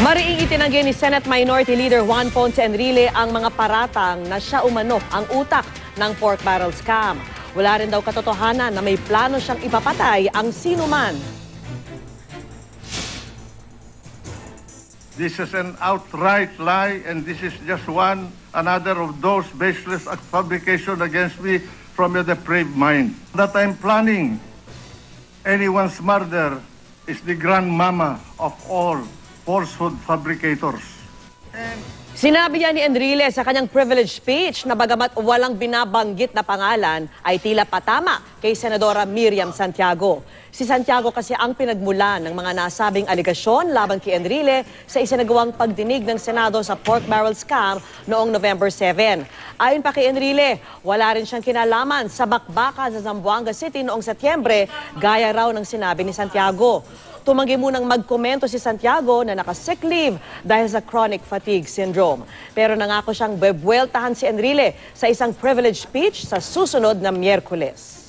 Mariing itinanggi ni Senate Minority Leader Juan Ponce Enrile ang mga paratang na siya umano ang utak ng pork barrel scam. Wala rin daw katotohanan na may plano siyang ipapatay ang sinuman. This is an outright lie, and this is just another of those baseless fabrications against me from your depraved mind. That I'm planning anyone's murder is the grandmama of all falsehood fabricators. Sinabi niya ni Enrile sa kanyang privilege speech na bagamat walang binabanggit na pangalan ay tila patama kay Senadora Miriam Santiago. Si Santiago kasi ang pinagmulan ng mga nasabing aligasyon laban kay Enrile sa isinagawang pagdinig ng Senado sa pork barrel scam noong November 7. Ayon pa kay Enrile, wala rin siyang kinalaman sa bakbakan sa Zamboanga City noong Setyembre, gaya raw ng sinabi ni Santiago. Tumanggi munang magkomento si Santiago na naka-sick leave dahil sa chronic fatigue syndrome. Pero nangako siyang bebueltahan si Enrile sa isang privilege speech sa susunod na Miyerkules.